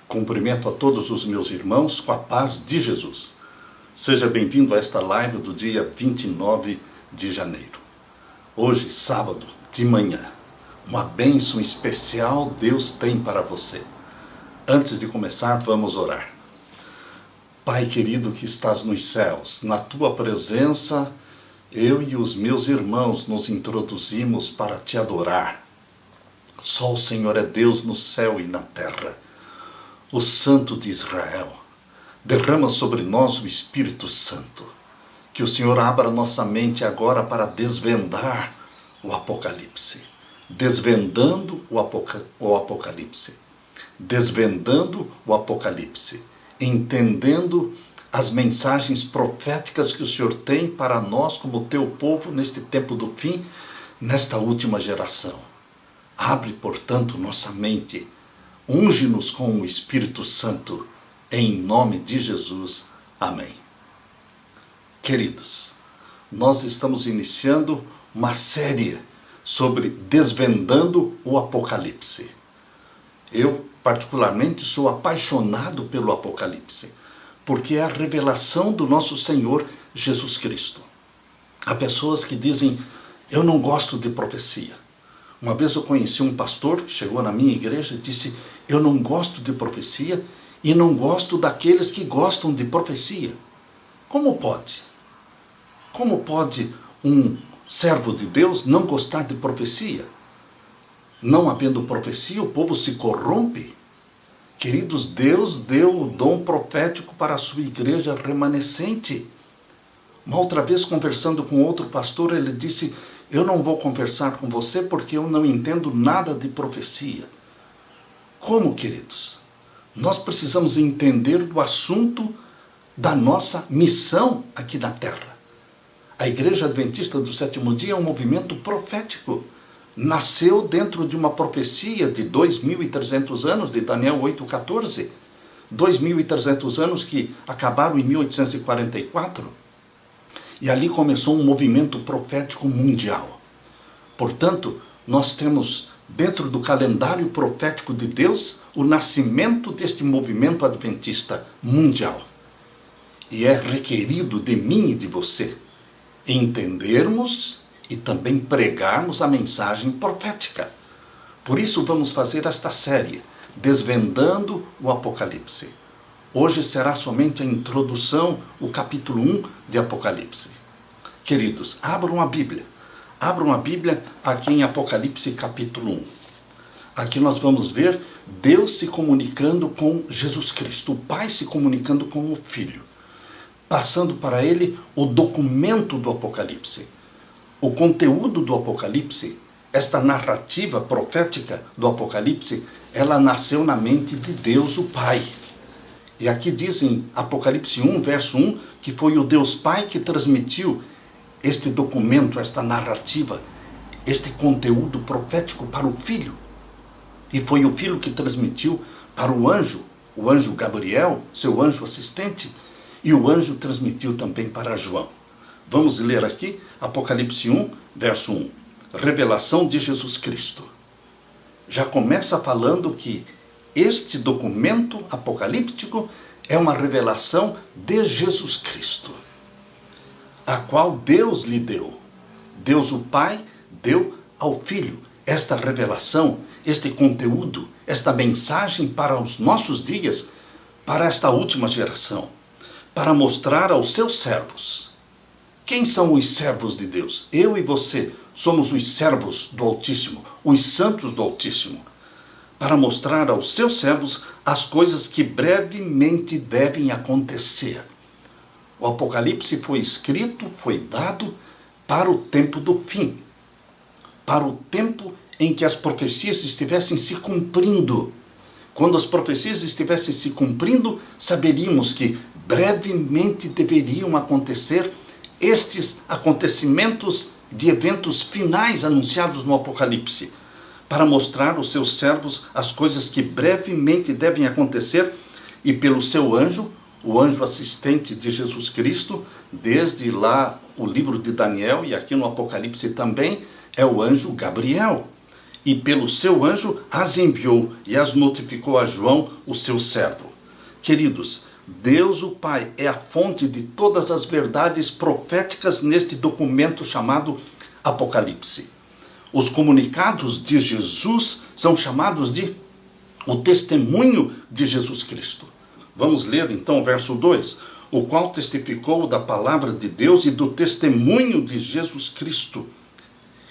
Cumprimento a todos os meus irmãos com a paz de Jesus. Seja bem-vindo a esta live do dia 29 de janeiro. Hoje, sábado, de manhã, uma bênção especial Deus tem para você. Antes de começar, vamos orar. Pai querido que estás nos céus, na tua presença, eu e os meus irmãos nos introduzimos para te adorar. Só o Senhor é Deus no céu e na terra. O Santo de Israel, derrama sobre nós o Espírito Santo. Que o Senhor abra nossa mente agora para desvendar o Apocalipse. Desvendando o Apocalipse. Desvendando o Apocalipse. Entendendo as mensagens proféticas que o Senhor tem para nós como teu povo neste tempo do fim, nesta última geração. Abre, portanto, nossa mente. Unge-nos com o Espírito Santo, em nome de Jesus. Amém. Queridos, nós estamos iniciando uma série sobre desvendando o Apocalipse. Eu, particularmente, sou apaixonado pelo Apocalipse, porque é a revelação do nosso Senhor Jesus Cristo. Há pessoas que dizem, eu não gosto de profecia. Uma vez eu conheci um pastor que chegou na minha igreja e disse, eu não gosto de profecia e não gosto daqueles que gostam de profecia. Como pode? Como pode um servo de Deus não gostar de profecia? Não havendo profecia, o povo se corrompe. Queridos, Deus deu o dom profético para a sua igreja remanescente. Uma outra vez, conversando com outro pastor, ele disse, eu não vou conversar com você porque eu não entendo nada de profecia. Como, queridos? Nós precisamos entender do assunto da nossa missão aqui na Terra. A Igreja Adventista do Sétimo Dia é um movimento profético. Nasceu dentro de uma profecia de 2.300 anos, de Daniel 8,14. 2.300 anos que acabaram em 1844. E ali começou um movimento profético mundial. Portanto, nós temos dentro do calendário profético de Deus o nascimento deste movimento adventista mundial. E é requerido de mim e de você entendermos e também pregarmos a mensagem profética. Por isso vamos fazer esta série, Desvendando o Apocalipse. Hoje será somente a introdução, o capítulo 1 de Apocalipse. Queridos, abram a Bíblia. Abram a Bíblia aqui em Apocalipse capítulo 1. Aqui nós vamos ver Deus se comunicando com Jesus Cristo, o Pai se comunicando com o Filho, passando para ele o documento do Apocalipse. O conteúdo do Apocalipse, esta narrativa profética do Apocalipse, ela nasceu na mente de Deus, o Pai. E aqui diz em Apocalipse 1, verso 1, que foi o Deus Pai que transmitiu este documento, esta narrativa, este conteúdo profético para o Filho. E foi o Filho que transmitiu para o anjo Gabriel, seu anjo assistente, e o anjo transmitiu também para João. Vamos ler aqui Apocalipse 1, verso 1. Revelação de Jesus Cristo. Já começa falando que este documento apocalíptico é uma revelação de Jesus Cristo, a qual Deus lhe deu. Deus o Pai deu ao Filho esta revelação, este conteúdo, esta mensagem para os nossos dias, para esta última geração, para mostrar aos seus servos. Quem são os servos de Deus? Eu e você somos os servos do Altíssimo, os santos do Altíssimo, para mostrar aos seus servos as coisas que brevemente devem acontecer. O Apocalipse foi escrito, foi dado para o tempo do fim, para o tempo em que as profecias estivessem se cumprindo. Quando as profecias estivessem se cumprindo, saberíamos que brevemente deveriam acontecer estes acontecimentos de eventos finais anunciados no Apocalipse, para mostrar aos seus servos as coisas que brevemente devem acontecer, e pelo seu anjo, o anjo assistente de Jesus Cristo, desde lá o livro de Daniel, e aqui no Apocalipse também, é o anjo Gabriel. e pelo seu anjo as enviou e as notificou a João, o seu servo. Queridos, Deus o Pai é a fonte de todas as verdades proféticas neste documento chamado Apocalipse. Os comunicados de Jesus são chamados de o testemunho de Jesus Cristo. Vamos ler então o verso 2, o qual testificou da palavra de Deus e do testemunho de Jesus Cristo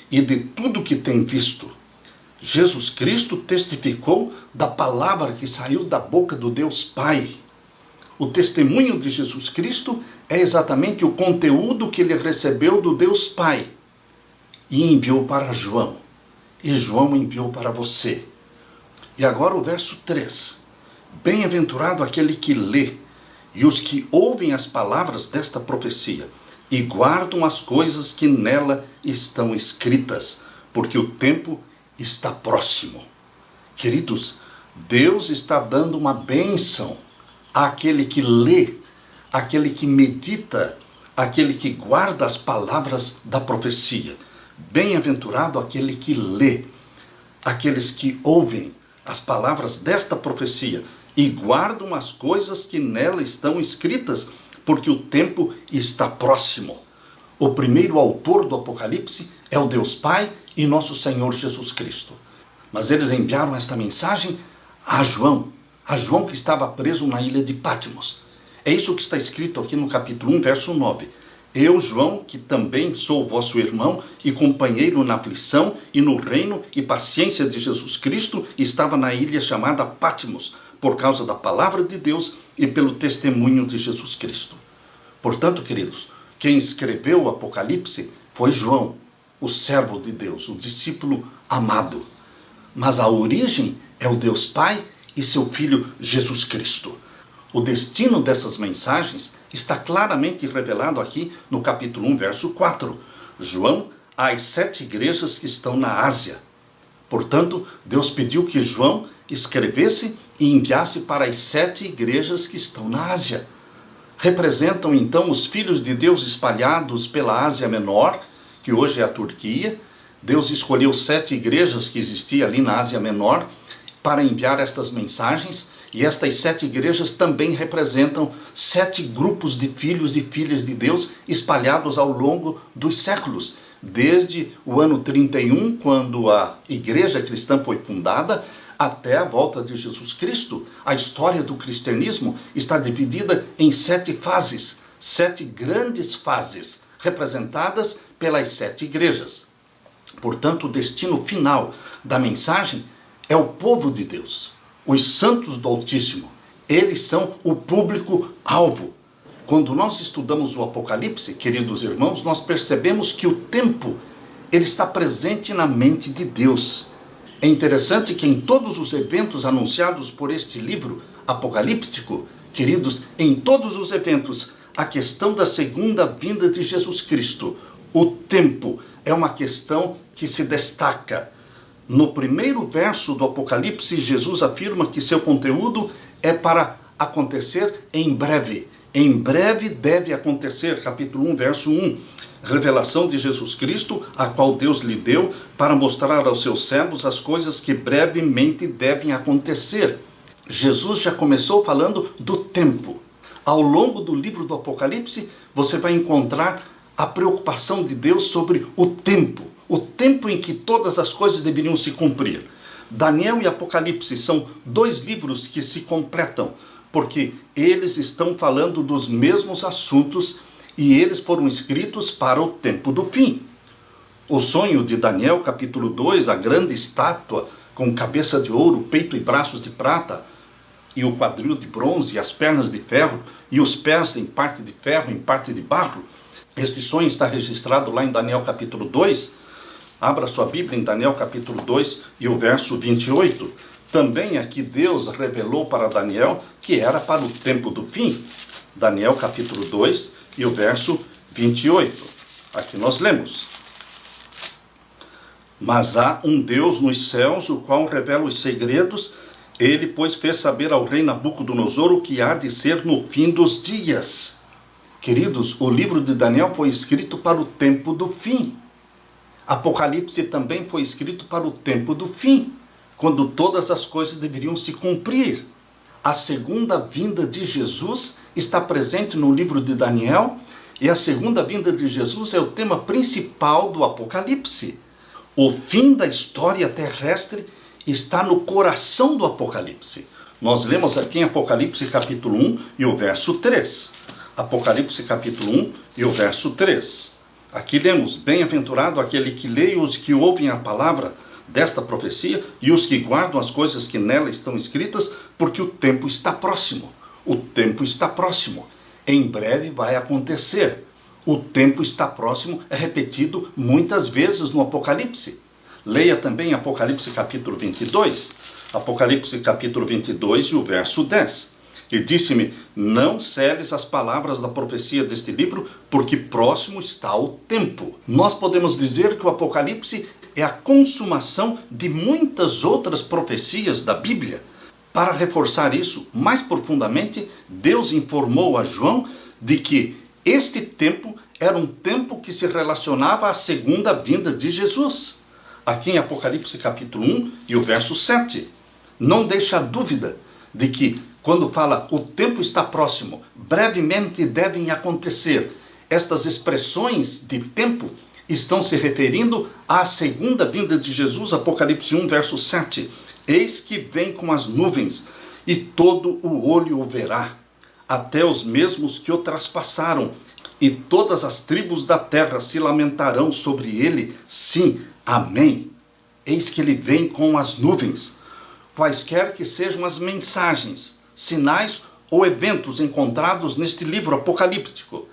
e de tudo que tem visto. Jesus Cristo testificou da palavra que saiu da boca do Deus Pai. O testemunho de Jesus Cristo é exatamente o conteúdo que ele recebeu do Deus Pai e enviou para João. E João enviou para você. E agora o verso 3. Bem-aventurado aquele que lê e os que ouvem as palavras desta profecia e guardam as coisas que nela estão escritas, porque o tempo está próximo. Queridos, Deus está dando uma bênção àquele que lê, àquele que medita, àquele que guarda as palavras da profecia. Bem-aventurado aquele que lê, aqueles que ouvem as palavras desta profecia e guardam as coisas que nela estão escritas, porque o tempo está próximo. O primeiro autor do Apocalipse é o Deus Pai e nosso Senhor Jesus Cristo. Mas eles enviaram esta mensagem a João que estava preso na ilha de Patmos. É isso que está escrito aqui no capítulo 1, verso 9. Eu, João, que também sou vosso irmão e companheiro na aflição e no reino e paciência de Jesus Cristo, estava na ilha chamada Patmos, por causa da palavra de Deus e pelo testemunho de Jesus Cristo. Portanto, queridos, quem escreveu o Apocalipse foi João, o servo de Deus, o discípulo amado. Mas a origem é o Deus Pai e seu Filho Jesus Cristo. O destino dessas mensagens está claramente revelado aqui no capítulo 1, verso 4. João, às 7 igrejas que estão na Ásia. Portanto, Deus pediu que João escrevesse e enviasse para as 7 igrejas que estão na Ásia. Representam então os filhos de Deus espalhados pela Ásia Menor, que hoje é a Turquia. Deus escolheu 7 igrejas que existiam ali na Ásia Menor para enviar estas mensagens, e estas 7 igrejas também representam 7 grupos de filhos e filhas de Deus espalhados ao longo dos séculos, desde o ano 31, quando a igreja cristã foi fundada, até a volta de Jesus Cristo. A história do cristianismo está dividida em 7 fases, 7 grandes fases, representadas pelas 7 igrejas. Portanto, o destino final da mensagem é o povo de Deus, os santos do Altíssimo. Eles são o público-alvo. Quando nós estudamos o Apocalipse, queridos irmãos, nós percebemos que o tempo ele está presente na mente de Deus. É interessante que em todos os eventos anunciados por este livro apocalíptico, queridos, em todos os eventos, a questão da segunda vinda de Jesus Cristo, o tempo, é uma questão que se destaca. No primeiro verso do Apocalipse, Jesus afirma que seu conteúdo é para acontecer em breve. Em breve deve acontecer, capítulo 1, verso 1. Revelação de Jesus Cristo, a qual Deus lhe deu para mostrar aos seus servos as coisas que brevemente devem acontecer. Jesus já começou falando do tempo. Ao longo do livro do Apocalipse, você vai encontrar a preocupação de Deus sobre o tempo em que todas as coisas deveriam se cumprir. Daniel e Apocalipse são 2 livros que se completam, porque eles estão falando dos mesmos assuntos e eles foram escritos para o tempo do fim. O sonho de Daniel, capítulo 2, a grande estátua com cabeça de ouro, peito e braços de prata, e o quadril de bronze, e as pernas de ferro, e os pés em parte de ferro, em parte de barro. Este sonho está registrado lá em Daniel capítulo 2. Abra sua Bíblia em Daniel capítulo 2 e o verso 28. Também aqui Deus revelou para Daniel que era para o tempo do fim. Daniel capítulo 2 e o verso 28. Aqui nós lemos: mas há um Deus nos céus, o qual revela os segredos. Ele, pois, fez saber ao rei Nabucodonosor o que há de ser no fim dos dias. Queridos, o livro de Daniel foi escrito para o tempo do fim. Apocalipse também foi escrito para o tempo do fim, quando todas as coisas deveriam se cumprir. A segunda vinda de Jesus está presente no livro de Daniel, e a segunda vinda de Jesus é o tema principal do Apocalipse. O fim da história terrestre está no coração do Apocalipse. Nós lemos aqui em Apocalipse capítulo 1 e o verso 3. Apocalipse capítulo 1 e o verso 3. Aqui lemos: bem-aventurado aquele que lê e os que ouvem a palavra desta profecia e os que guardam as coisas que nela estão escritas, porque o tempo está próximo. O tempo está próximo. Em breve vai acontecer. O tempo está próximo é repetido muitas vezes no Apocalipse. Leia também Apocalipse capítulo 22. Apocalipse capítulo 22 e o verso 10. E disse-me: não seles as palavras da profecia deste livro, porque próximo está o tempo. Nós podemos dizer que o Apocalipse é a consumação de muitas outras profecias da Bíblia. Para reforçar isso mais profundamente, Deus informou a João de que este tempo era um tempo que se relacionava à segunda vinda de Jesus. Aqui em Apocalipse capítulo 1 e o verso 7. Não deixa dúvida de que quando fala o tempo está próximo, brevemente devem acontecer, estas expressões de tempo estão se referindo à segunda vinda de Jesus. Apocalipse 1, verso 7. Eis que vem com as nuvens, e todo o olho o verá, até os mesmos que o traspassaram, e todas as tribos da terra se lamentarão sobre ele. Sim, amém. Eis que ele vem com as nuvens. Quaisquer que sejam as mensagens, sinais ou eventos encontrados neste livro apocalíptico,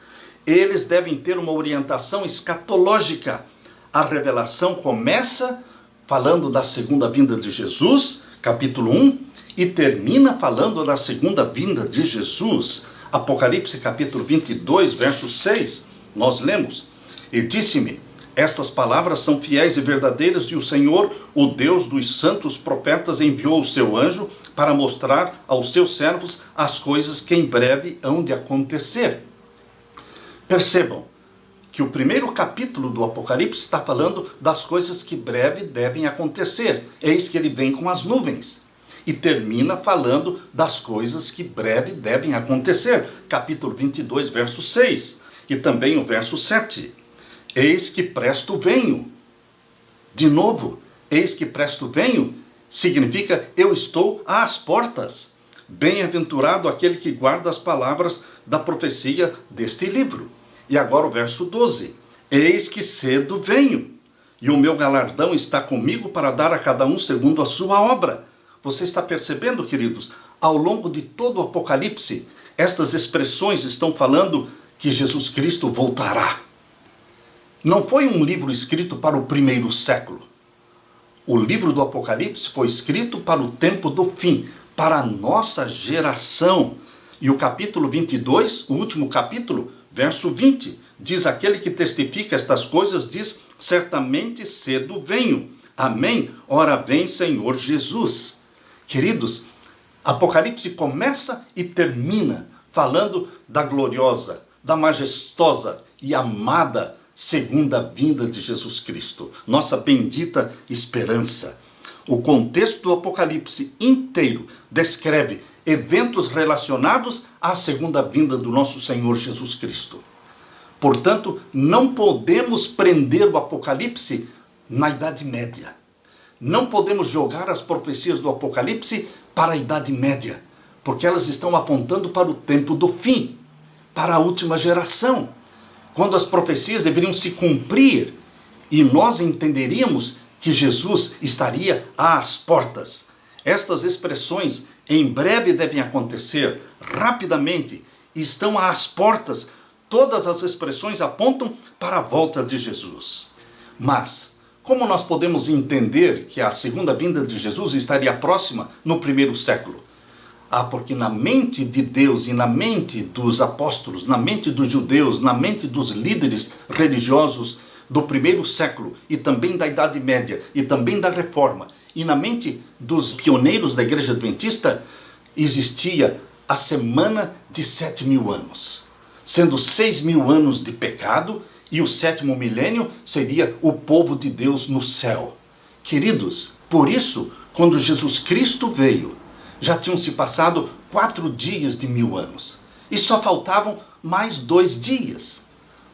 eles devem ter uma orientação escatológica. A revelação começa falando da segunda vinda de Jesus, capítulo 1, e termina falando da segunda vinda de Jesus. Apocalipse capítulo 22, verso 6, nós lemos: e disse-me, estas palavras são fiéis e verdadeiras, e o Senhor, o Deus dos santos profetas, enviou o seu anjo para mostrar aos seus servos as coisas que em breve hão de acontecer. Percebam que o primeiro capítulo do Apocalipse está falando das coisas que breve devem acontecer. Eis que ele vem com as nuvens. E termina falando das coisas que breve devem acontecer. Capítulo 22, verso 6. E também o verso 7. Eis que presto venho. De novo, eis que presto venho significa eu estou às portas. Bem-aventurado aquele que guarda as palavras da profecia deste livro. E agora o verso 12. Eis que cedo venho, e o meu galardão está comigo para dar a cada um segundo a sua obra. Você está percebendo, queridos? Ao longo de todo o Apocalipse, estas expressões estão falando que Jesus Cristo voltará. Não foi um livro escrito para o primeiro século. O livro do Apocalipse foi escrito para o tempo do fim, para a nossa geração. E o capítulo 22, o último capítulo, verso 20, diz: aquele que testifica estas coisas diz: certamente cedo venho. Amém? Ora vem, Senhor Jesus. Queridos, Apocalipse começa e termina falando da gloriosa, da majestosa e amada segunda vinda de Jesus Cristo, nossa bendita esperança. O contexto do Apocalipse inteiro descreve eventos relacionados à segunda vinda do nosso Senhor Jesus Cristo. Portanto, não podemos prender o Apocalipse na Idade Média. Não podemos jogar as profecias do Apocalipse para a Idade Média, porque elas estão apontando para o tempo do fim, para a última geração, quando as profecias deveriam se cumprir e nós entenderíamos que Jesus estaria às portas. Estas expressões em breve devem acontecer, rapidamente, estão às portas. Todas as expressões apontam para a volta de Jesus. Mas, como nós podemos entender que a segunda vinda de Jesus estaria próxima no primeiro século? Porque na mente de Deus e na mente dos apóstolos, na mente dos judeus, na mente dos líderes religiosos do primeiro século e também da Idade Média e também da Reforma, e na mente dos pioneiros da Igreja Adventista, existia a semana de 7.000 anos, sendo 6.000 anos de pecado e o 7º milênio seria o povo de Deus no céu. Queridos, por isso, quando Jesus Cristo veio, já tinham se passado 4 dias de 1000 anos. E só faltavam mais 2 dias.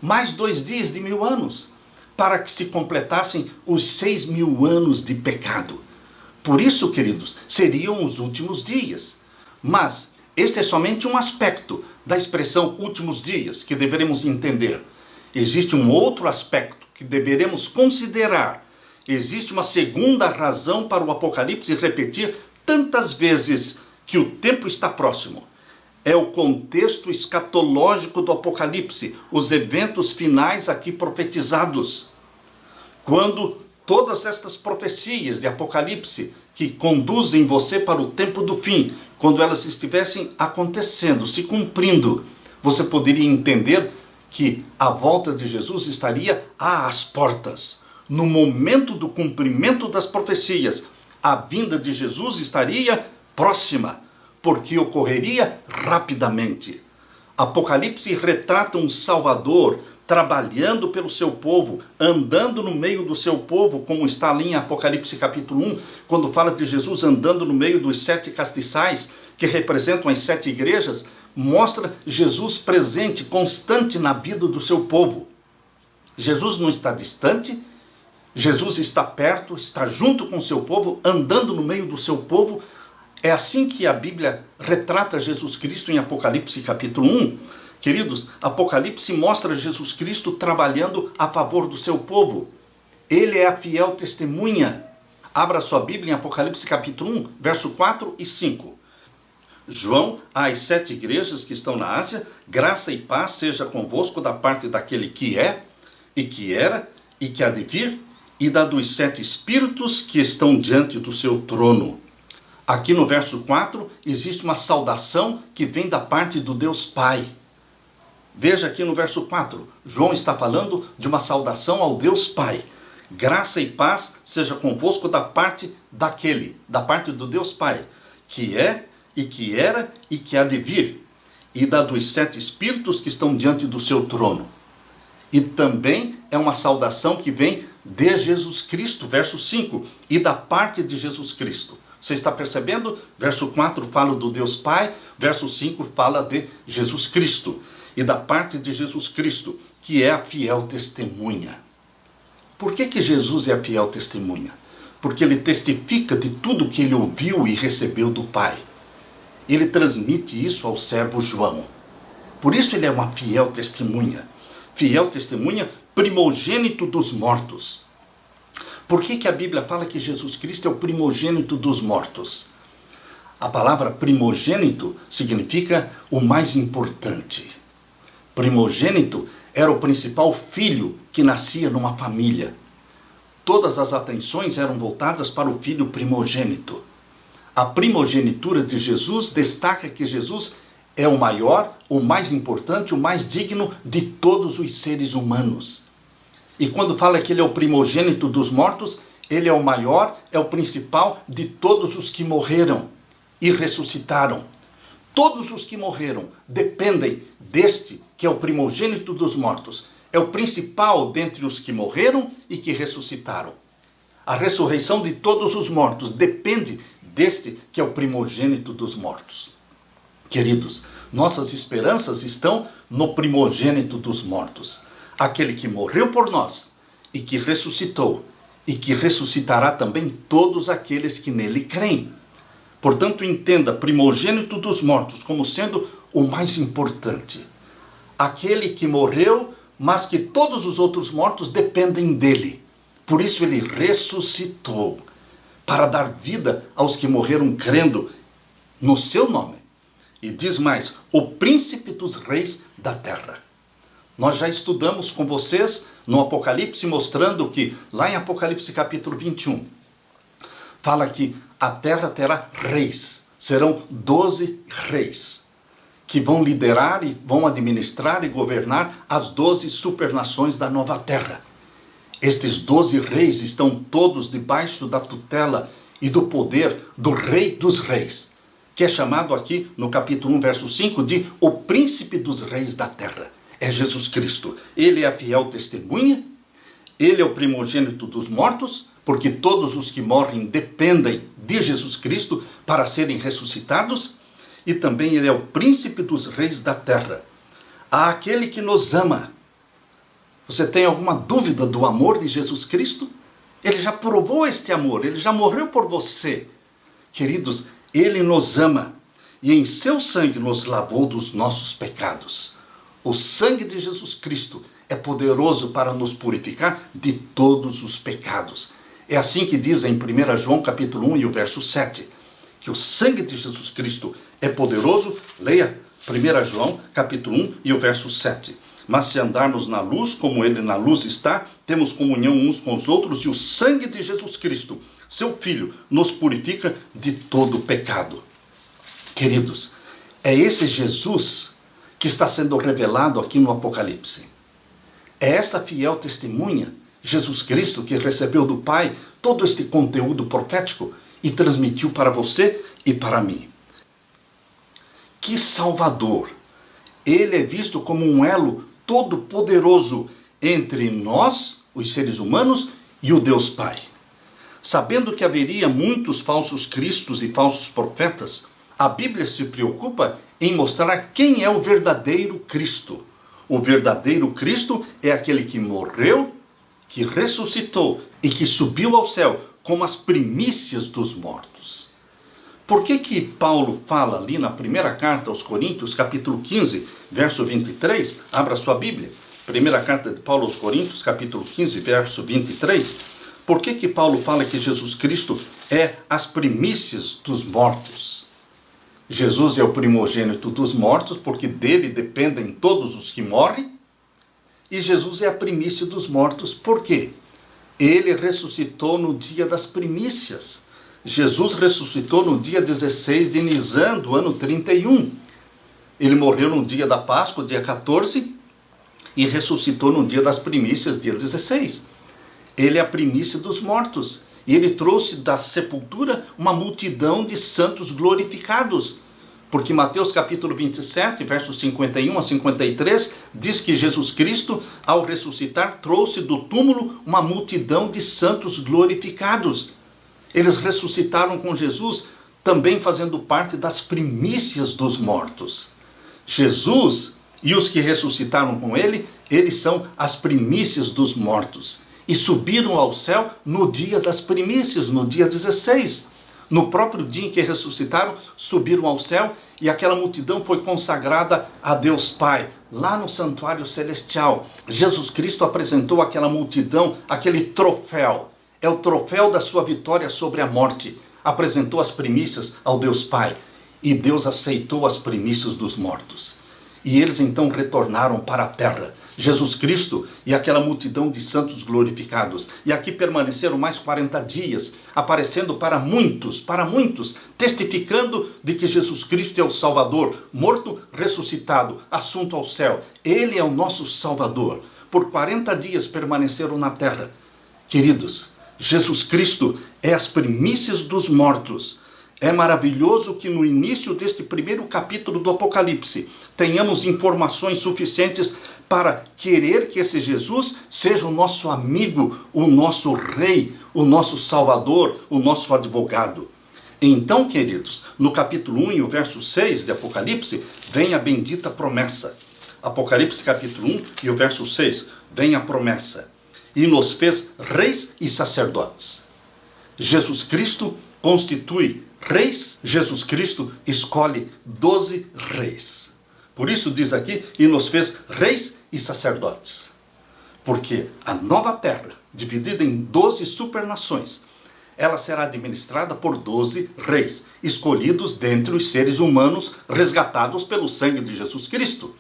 Mais 2 dias de 1000 anos. Para que se completassem os 6.000 anos de pecado. Por isso, queridos, seriam os últimos dias. Mas este é somente um aspecto da expressão últimos dias que deveremos entender. Existe um outro aspecto que deveremos considerar. Existe uma segunda razão para o Apocalipse repetir tantas vezes que o tempo está próximo. É o contexto escatológico do Apocalipse, os eventos finais aqui profetizados. Quando todas estas profecias de Apocalipse que conduzem você para o tempo do fim, quando elas estivessem acontecendo, se cumprindo, você poderia entender que a volta de Jesus estaria às portas. No momento do cumprimento das profecias, a vinda de Jesus estaria próxima, porque ocorreria rapidamente. Apocalipse retrata um Salvador trabalhando pelo seu povo, andando no meio do seu povo, como está ali em Apocalipse capítulo 1, quando fala de Jesus andando no meio dos 7 castiçais, que representam as 7 igrejas, mostra Jesus presente, constante na vida do seu povo. Jesus não está distante, Jesus está perto, está junto com o seu povo, andando no meio do seu povo. É assim que a Bíblia retrata Jesus Cristo em Apocalipse capítulo 1. Queridos, Apocalipse mostra Jesus Cristo trabalhando a favor do seu povo. Ele é a fiel testemunha. Abra sua Bíblia em Apocalipse capítulo 1, verso 4 e 5. João, às 7 igrejas que estão na Ásia, graça e paz seja convosco da parte daquele que é, e que era, e que há de vir, e da dos 7 espíritos que estão diante do seu trono. Aqui no verso 4, existe uma saudação que vem da parte do Deus Pai. Veja aqui no verso 4, João está falando de uma saudação ao Deus Pai. Graça e paz seja convosco da parte daquele, da parte do Deus Pai, que é, e que era, e que há de vir, e da dos 7 espíritos que estão diante do seu trono. E também é uma saudação que vem de Jesus Cristo, verso 5, e da parte de Jesus Cristo. Você está percebendo? Verso 4 fala do Deus Pai, verso 5 fala de Jesus Cristo. E da parte de Jesus Cristo, que é a fiel testemunha. Por que Jesus é a fiel testemunha? Porque ele testifica de tudo que ele ouviu e recebeu do Pai. Ele transmite isso ao servo João. Por isso ele é uma fiel testemunha. Fiel testemunha, primogênito dos mortos. Por que a Bíblia fala que Jesus Cristo é o primogênito dos mortos? A palavra primogênito significa o mais importante. Primogênito era o principal filho que nascia numa família. Todas as atenções eram voltadas para o filho primogênito. A primogenitura de Jesus destaca que Jesus é o maior, o mais importante, o mais digno de todos os seres humanos. E quando fala que ele é o primogênito dos mortos, ele é o maior, é o principal de todos os que morreram e ressuscitaram. Todos os que morreram dependem deste, que é o primogênito dos mortos. É o principal dentre os que morreram e que ressuscitaram. A ressurreição de todos os mortos depende deste, que é o primogênito dos mortos. Queridos, nossas esperanças estão no primogênito dos mortos. Aquele que morreu por nós e que ressuscitou, e que ressuscitará também todos aqueles que nele creem. Portanto, entenda primogênito dos mortos como sendo o mais importante. Aquele que morreu, mas que todos os outros mortos dependem dele. Por isso ele ressuscitou, para dar vida aos que morreram crendo no seu nome. E diz mais, o príncipe dos reis da terra. Nós já estudamos com vocês no Apocalipse, mostrando que, lá em Apocalipse capítulo 21, fala que a terra terá reis. Serão 12 reis, que vão liderar e vão administrar e governar as 12 supernações da nova terra. Estes 12 reis estão todos debaixo da tutela e do poder do Rei dos Reis, que é chamado aqui no capítulo 1, verso 5, de o príncipe dos reis da terra. é Jesus Cristo. Ele é a fiel testemunha, ele é o primogênito dos mortos, porque todos os que morrem dependem de Jesus Cristo para serem ressuscitados, e também ele é o príncipe dos reis da terra. Há aquele que nos ama. Você tem alguma dúvida do amor de Jesus Cristo? Ele já provou este amor, ele já morreu por você. Queridos, ele nos ama e em seu sangue nos lavou dos nossos pecados. O sangue de Jesus Cristo é poderoso para nos purificar de todos os pecados. É assim que diz em 1 João capítulo 1 e o verso 7, que o sangue de Jesus Cristo é poderoso. Leia 1 João capítulo 1 e o verso 7. Mas se andarmos na luz, como ele na luz está, temos comunhão uns com os outros, e o sangue de Jesus Cristo, seu Filho, nos purifica de todo o pecado. Queridos, é esse Jesus que está sendo revelado aqui no Apocalipse. É esta fiel testemunha, Jesus Cristo, que recebeu do Pai todo este conteúdo profético e transmitiu para você e para mim. Que Salvador! Ele é visto como um elo todo-poderoso entre nós, os seres humanos, e o Deus Pai. Sabendo que haveria muitos falsos cristos e falsos profetas, a Bíblia se preocupa em mostrar quem é o verdadeiro Cristo. O verdadeiro Cristo é aquele que morreu, que ressuscitou e que subiu ao céu como as primícias dos mortos. Por que Paulo fala ali na primeira carta aos Coríntios, capítulo 15, verso 23? Abra sua Bíblia. Primeira carta de Paulo aos Coríntios, capítulo 15, verso 23. Por que Paulo fala que Jesus Cristo é as primícias dos mortos? Jesus é o primogênito dos mortos, porque dele dependem todos os que morrem. E Jesus é a primícia dos mortos, por quê? Ele ressuscitou no dia das primícias. Jesus ressuscitou no dia 16 de Nisan, do ano 31. Ele morreu no dia da Páscoa, dia 14, e ressuscitou no dia das primícias, dia 16. Ele é a primícia dos mortos. E ele trouxe da sepultura uma multidão de santos glorificados. Porque Mateus capítulo 27, versos 51 a 53, diz que Jesus Cristo, ao ressuscitar, trouxe do túmulo uma multidão de santos glorificados. Eles ressuscitaram com Jesus, também fazendo parte das primícias dos mortos. Jesus e os que ressuscitaram com ele, eles são as primícias dos mortos. E subiram ao céu no dia das primícias, no dia 16. No próprio dia em que ressuscitaram, subiram ao céu e aquela multidão foi consagrada a Deus Pai, lá no santuário celestial. Jesus Cristo apresentou àquela multidão aquele troféu. É o troféu da sua vitória sobre a morte. Apresentou as primícias ao Deus Pai. E Deus aceitou as primícias dos mortos. E eles então retornaram para a terra. Jesus Cristo e aquela multidão de santos glorificados. E aqui permaneceram mais 40 dias, aparecendo para muitos, testificando de que Jesus Cristo é o Salvador, morto, ressuscitado, assunto ao céu. Ele é o nosso Salvador. Por 40 dias permaneceram na terra. Queridos, Jesus Cristo é as primícias dos mortos. É maravilhoso que no início deste primeiro capítulo do Apocalipse tenhamos informações suficientes para querer que esse Jesus seja o nosso amigo, o nosso rei, o nosso salvador, o nosso advogado. Então, queridos, no capítulo 1 e o verso 6 de Apocalipse, vem a bendita promessa. Apocalipse capítulo 1 e o verso 6, vem a promessa. E nos fez reis e sacerdotes. Jesus Cristo constitui reis. Jesus Cristo escolhe 12 reis. Por isso diz aqui, e nos fez reis e sacerdotes. Porque a nova terra, dividida em 12 supernações, ela será administrada por 12 reis, escolhidos dentre os seres humanos, resgatados pelo sangue de Jesus Cristo.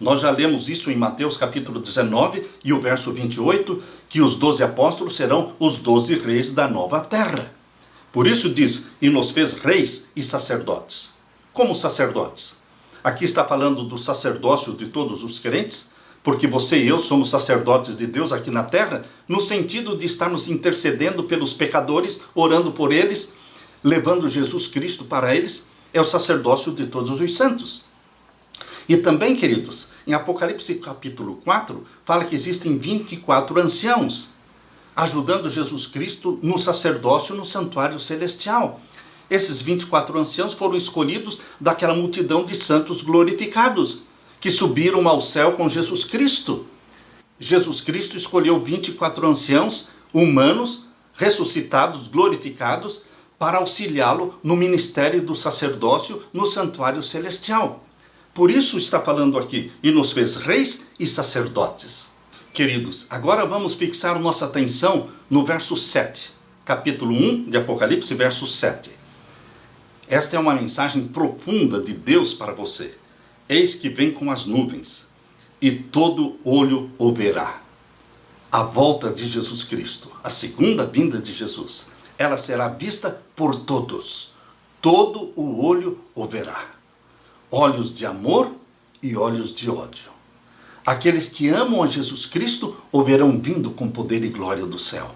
Nós já lemos isso em Mateus capítulo 19 e o verso 28, que os 12 apóstolos serão os 12 reis da nova terra. Por isso diz, e nos fez reis e sacerdotes. Como sacerdotes? Aqui está falando do sacerdócio de todos os crentes, porque você e eu somos sacerdotes de Deus aqui na terra, no sentido de estarmos intercedendo pelos pecadores, orando por eles, levando Jesus Cristo para eles. É o sacerdócio de todos os santos. E também, queridos, Em Apocalipse capítulo 4, fala que existem 24 anciãos, ajudando Jesus Cristo no sacerdócio no santuário celestial. Esses 24 anciãos foram escolhidos daquela multidão de santos glorificados, que subiram ao céu com Jesus Cristo. Jesus Cristo escolheu 24 anciãos humanos, ressuscitados, glorificados, para auxiliá-lo no ministério do sacerdócio no santuário celestial. Por isso está falando aqui, e nos fez reis e sacerdotes. Queridos, agora vamos fixar nossa atenção no verso 7, capítulo 1 de Apocalipse, verso 7. Esta é uma mensagem profunda de Deus para você. Eis que vem com as nuvens, e todo olho o verá. A volta de Jesus Cristo, a segunda vinda de Jesus, ela será vista por todos. Todo o olho o verá. Olhos de amor e olhos de ódio. Aqueles que amam a Jesus Cristo o verão vindo com poder e glória do céu.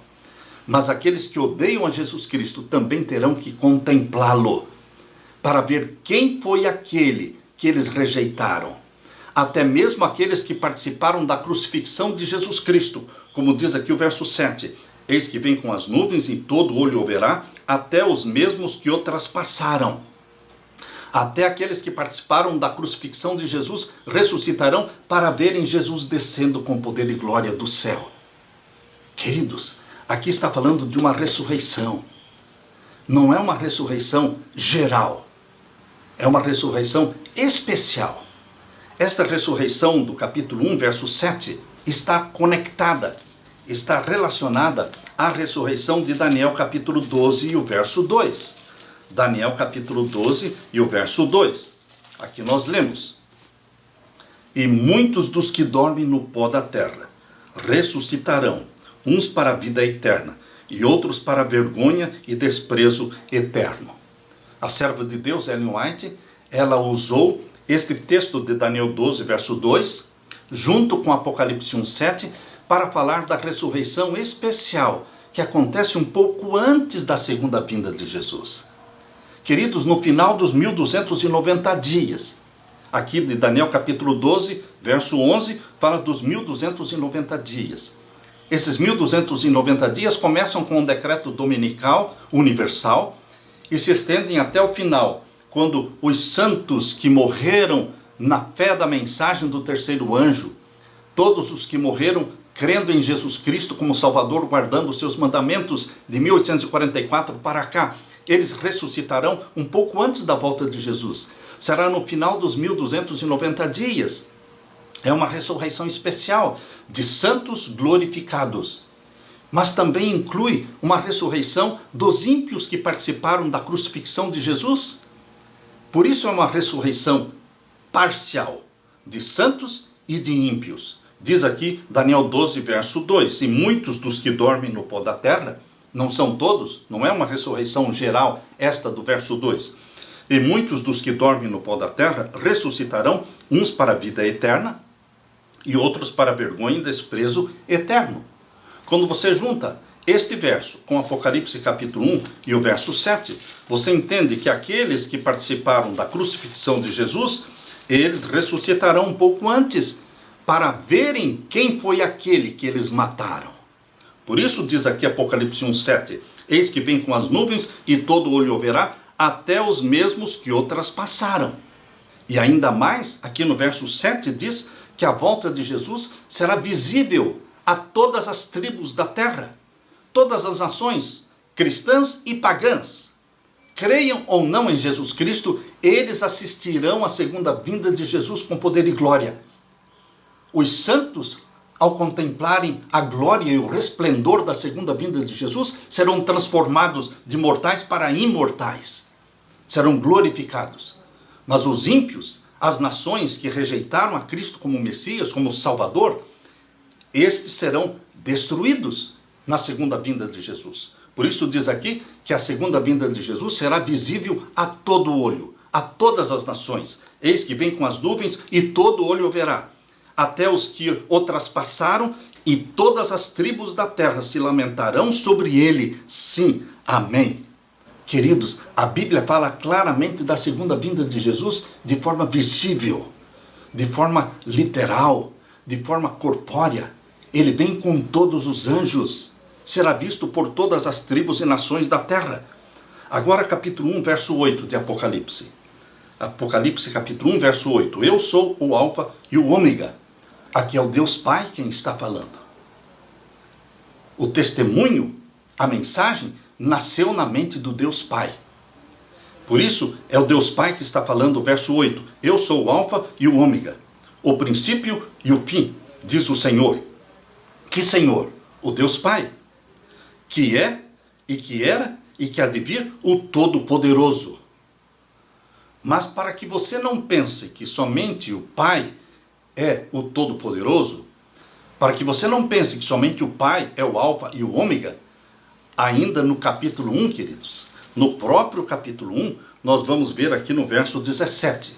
Mas aqueles que odeiam a Jesus Cristo também terão que contemplá-lo, para ver quem foi aquele que eles rejeitaram. Até mesmo aqueles que participaram da crucifixão de Jesus Cristo, como diz aqui o verso 7. Eis que vem com as nuvens e todo olho o verá, até os mesmos que o traspassaram. Até aqueles que participaram da crucifixão de Jesus ressuscitarão para verem Jesus descendo com poder e glória do céu. Queridos, aqui está falando de uma ressurreição. Não é uma ressurreição geral. É uma ressurreição especial. Esta ressurreição do capítulo 1, verso 7, está conectada, está relacionada à ressurreição de Daniel capítulo 12 e o verso 2. Daniel capítulo 12 e o verso 2. Aqui nós lemos: E muitos dos que dormem no pó da terra ressuscitarão, uns para a vida eterna, e outros para a vergonha e desprezo eterno. A serva de Deus, Ellen White, ela usou este texto de Daniel 12, verso 2, junto com Apocalipse 1:7, para falar da ressurreição especial, que acontece um pouco antes da segunda vinda de Jesus. Queridos, no final dos 1290 dias, aqui de Daniel capítulo 12, verso 11, fala dos 1290 dias. Esses 1290 dias começam com um decreto dominical universal e se estendem até o final, quando os santos que morreram na fé da mensagem do terceiro anjo, todos os que morreram crendo em Jesus Cristo como Salvador, guardando os seus mandamentos de 1844 para cá, eles ressuscitarão um pouco antes da volta de Jesus. Será no final dos 1290 dias. É uma ressurreição especial de santos glorificados. Mas também inclui uma ressurreição dos ímpios que participaram da crucifixão de Jesus. Por isso é uma ressurreição parcial de santos e de ímpios. Diz aqui Daniel 12, verso 2, e muitos dos que dormem no pó da terra, não são todos, não é uma ressurreição geral esta do verso 2, e muitos dos que dormem no pó da terra ressuscitarão, uns para a vida eterna e outros para vergonha e desprezo eterno. Quando você junta este verso com Apocalipse capítulo 1 e o verso 7, você entende que aqueles que participaram da crucifixão de Jesus, eles ressuscitarão um pouco antes, para verem quem foi aquele que eles mataram. Por isso diz aqui Apocalipse 1:7, eis que vem com as nuvens e todo olho o verá, até os mesmos que o traspassaram. E ainda mais, aqui no verso 7 diz que a volta de Jesus será visível a todas as tribos da terra, todas as nações, cristãs e pagãs. Creiam ou não em Jesus Cristo, eles assistirão à segunda vinda de Jesus com poder e glória. Os santos, ao contemplarem a glória e o resplendor da segunda vinda de Jesus, serão transformados de mortais para imortais. Serão glorificados. Mas os ímpios, as nações que rejeitaram a Cristo como Messias, como Salvador, estes serão destruídos na segunda vinda de Jesus. Por isso diz aqui que a segunda vinda de Jesus será visível a todo olho, a todas as nações. Eis que vem com as nuvens e todo olho o verá. Até os que o traspassaram, e todas as tribos da terra se lamentarão sobre ele. Sim, amém. Queridos, a Bíblia fala claramente da segunda vinda de Jesus de forma visível. de forma literal, de forma corpórea. Ele vem com todos os anjos. Será visto por todas as tribos e nações da terra. Agora capítulo 1, verso 8 de Apocalipse. Apocalipse capítulo 1, verso 8. Eu sou o Alfa e o Ômega. Aqui é o Deus Pai quem está falando. O testemunho, a mensagem, nasceu na mente do Deus Pai. Por isso, é o Deus Pai que está falando, verso 8. Eu sou o Alfa e o Ômega, o princípio e o fim, diz o Senhor. Que Senhor? O Deus Pai, que é, e que era, e que há de vir, o Todo-Poderoso. Mas para que você não pense que somente o Pai é o Todo-Poderoso, para que você não pense que somente o Pai é o Alfa e o Ômega, ainda no capítulo 1, queridos, no próprio capítulo 1, nós vamos ver aqui no verso 17.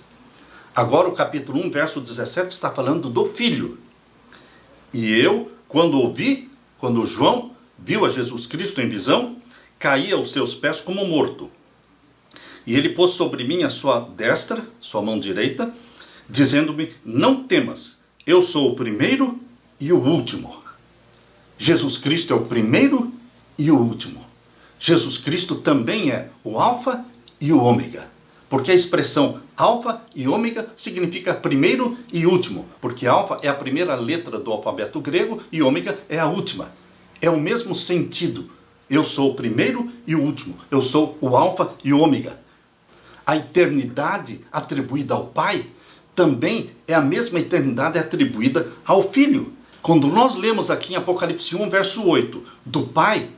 Agora o capítulo 1, verso 17 está falando do Filho. E eu, quando João viu a Jesus Cristo em visão, caí aos seus pés como morto. E ele pôs sobre mim a sua destra, sua mão direita, dizendo-me, não temas, eu sou o primeiro e o último. Jesus Cristo é o primeiro e o último. Jesus Cristo também é o Alfa e o Ômega. Porque a expressão Alfa e Ômega significa primeiro e último. Porque Alfa é a primeira letra do alfabeto grego e Ômega é a última. É o mesmo sentido. Eu sou o primeiro e o último. Eu sou o Alfa e o Ômega. A eternidade atribuída ao Pai também é a mesma eternidade atribuída ao Filho. Quando nós lemos aqui em Apocalipse 1, verso 8, do Pai,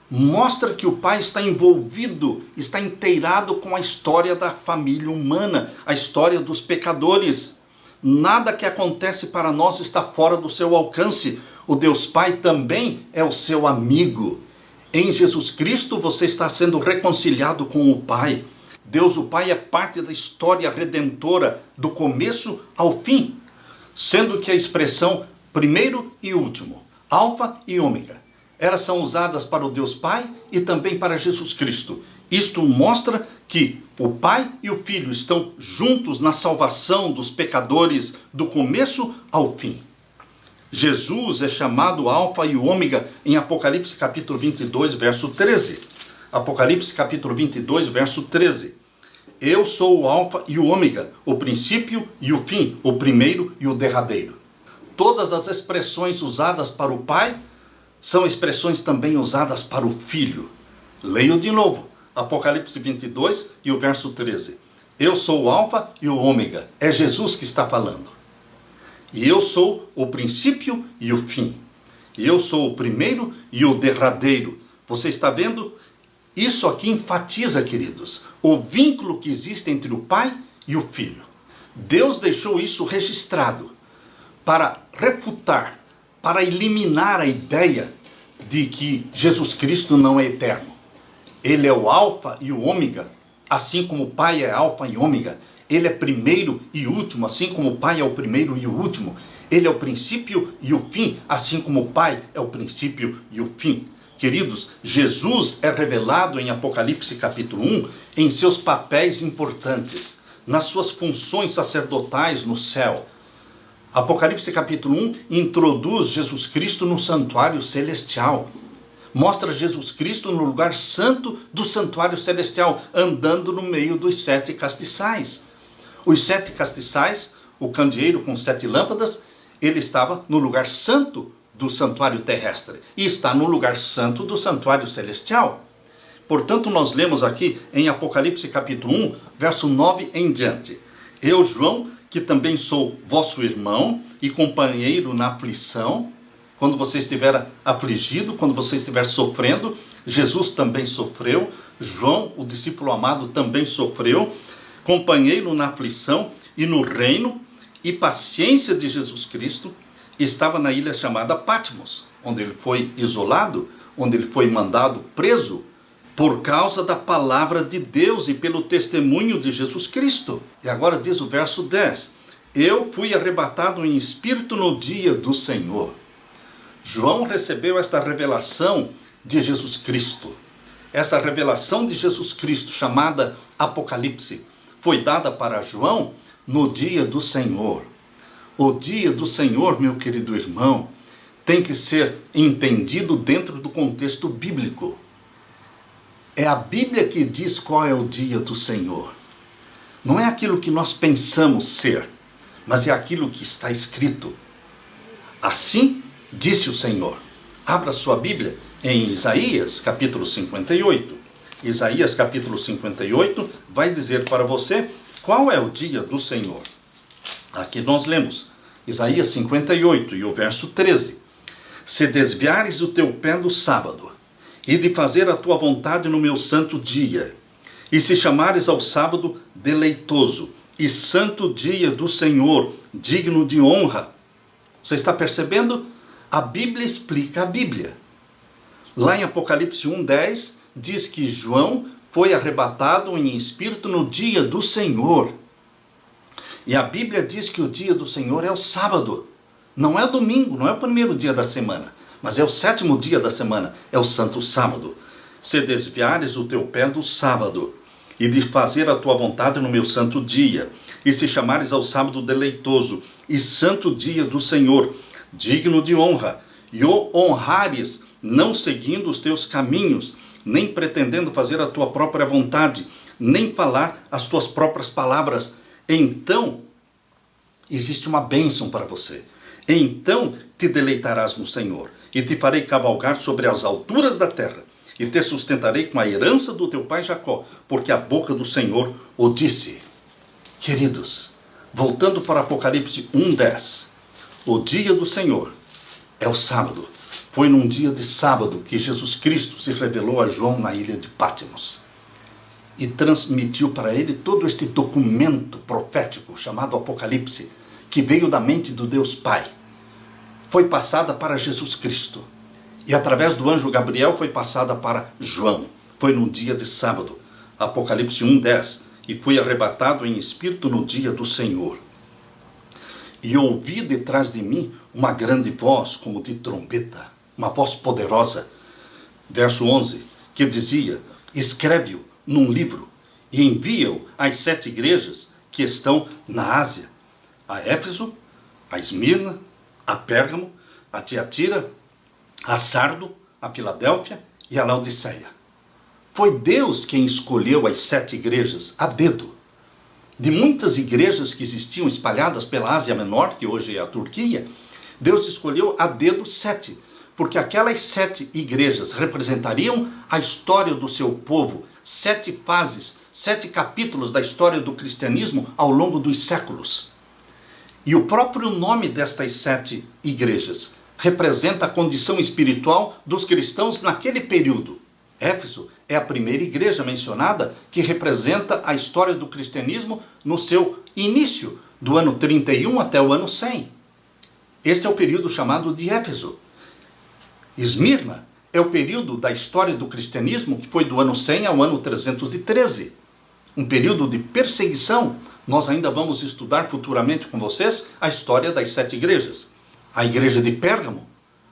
mostra que o Pai está envolvido, está inteirado com a história da família humana, a história dos pecadores. Nada que acontece para nós está fora do seu alcance. O Deus Pai também é o seu amigo. Em Jesus Cristo você está sendo reconciliado com o Pai. Deus, o Pai, é parte da história redentora, do começo ao fim, sendo que a expressão primeiro e último, Alfa e Ômega, elas são usadas para o Deus Pai e também para Jesus Cristo. Isto mostra que o Pai e o Filho estão juntos na salvação dos pecadores do começo ao fim. Jesus é chamado Alfa e Ômega em Apocalipse capítulo 22, verso 13. Apocalipse capítulo 22, verso 13. Eu sou o Alfa e o Ômega, o princípio e o fim, o primeiro e o derradeiro. Todas as expressões usadas para o Pai são expressões também usadas para o Filho. Leio de novo, Apocalipse 22 e o verso 13. Eu sou o Alfa e o Ômega, é Jesus que está falando. E eu sou o princípio e o fim. E eu sou o primeiro e o derradeiro. Você está vendo? Isso aqui enfatiza, queridos, o vínculo que existe entre o Pai e o Filho. Deus deixou isso registrado para refutar, para eliminar a ideia de que Jesus Cristo não é eterno. Ele é o Alfa e o Ômega, assim como o Pai é Alfa e Ômega. Ele é primeiro e último, assim como o Pai é o primeiro e o último. Ele é o princípio e o fim, assim como o Pai é o princípio e o fim. Queridos, Jesus é revelado em Apocalipse capítulo 1 em seus papéis importantes, nas suas funções sacerdotais no céu. Apocalipse capítulo 1 introduz Jesus Cristo no santuário celestial. Mostra Jesus Cristo no lugar santo do santuário celestial, andando no meio dos 7 castiçais. Os 7 castiçais, o candeeiro com 7 lâmpadas, ele estava no lugar santo do santuário terrestre e está no lugar santo do santuário celestial. Portanto, nós lemos aqui em Apocalipse capítulo 1, verso 9 em diante. Eu, João, que também sou vosso irmão e companheiro na aflição, quando você estiver afligido, quando você estiver sofrendo, Jesus também sofreu, João, o discípulo amado, também sofreu, companheiro na aflição e no reino e paciência de Jesus Cristo, estava na ilha chamada Patmos, onde ele foi isolado, onde ele foi mandado preso, por causa da palavra de Deus e pelo testemunho de Jesus Cristo. E agora diz o verso 10, eu fui arrebatado em espírito no dia do Senhor. João recebeu esta revelação de Jesus Cristo. Esta revelação de Jesus Cristo, chamada Apocalipse, foi dada para João no dia do Senhor. O dia do Senhor, meu querido irmão, tem que ser entendido dentro do contexto bíblico. É a Bíblia que diz qual é o dia do Senhor. Não é aquilo que nós pensamos ser, mas é aquilo que está escrito. Assim disse o Senhor. Abra sua Bíblia em Isaías capítulo 58. Isaías capítulo 58 vai dizer para você qual é o dia do Senhor. Aqui nós lemos Isaías 58 e o verso 13. Se desviares o teu pé do sábado, e de fazer a tua vontade no meu santo dia, e se chamares ao sábado deleitoso, e santo dia do Senhor, digno de honra. Você está percebendo? A Bíblia explica a Bíblia. Lá em Apocalipse 1:10, diz que João foi arrebatado em espírito no dia do Senhor. E a Bíblia diz que o dia do Senhor é o sábado. Não é o domingo, não é o primeiro dia da semana, mas é o sétimo dia da semana, é o santo sábado. Se desviares o teu pé do sábado, e de fazer a tua vontade no meu santo dia, e se chamares ao sábado deleitoso, e santo dia do Senhor, digno de honra, e o honrares, não seguindo os teus caminhos, nem pretendendo fazer a tua própria vontade, nem falar as tuas próprias palavras, então existe uma bênção para você. Então te deleitarás no Senhor, e te farei cavalgar sobre as alturas da terra, e te sustentarei com a herança do teu pai Jacó, porque a boca do Senhor o disse. Queridos, voltando para Apocalipse 1:10, o dia do Senhor é o sábado. Foi num dia de sábado que Jesus Cristo se revelou a João na ilha de Patmos e transmitiu para ele todo este documento profético chamado Apocalipse, que veio da mente do Deus Pai. Foi passada para Jesus Cristo. E através do anjo Gabriel foi passada para João. Foi num dia de sábado. Apocalipse 1:10. E fui arrebatado em espírito no dia do Senhor. E ouvi detrás de mim uma grande voz como de trombeta. Uma voz poderosa. Verso 11. Que dizia: escreve-o num livro e envia-o às 7 igrejas que estão na Ásia. A Éfeso, a Esmirna, a Pérgamo, a Tiatira, a Sardo, a Filadélfia e a Laodiceia. Foi Deus quem escolheu as 7 igrejas a dedo. De muitas igrejas que existiam espalhadas pela Ásia Menor, que hoje é a Turquia, Deus escolheu a dedo 7, porque aquelas 7 igrejas representariam a história do seu povo, 7 fases, 7 capítulos da história do cristianismo ao longo dos séculos. E o próprio nome destas 7 igrejas representa a condição espiritual dos cristãos naquele período. Éfeso é a primeira igreja mencionada que representa a história do cristianismo no seu início, do ano 31 até o ano 100. Este é o período chamado de Éfeso. Esmirna é o período da história do cristianismo que foi do ano 100 ao ano 313. Um período de perseguição. Nós ainda vamos estudar futuramente com vocês a história das 7 igrejas. A igreja de Pérgamo.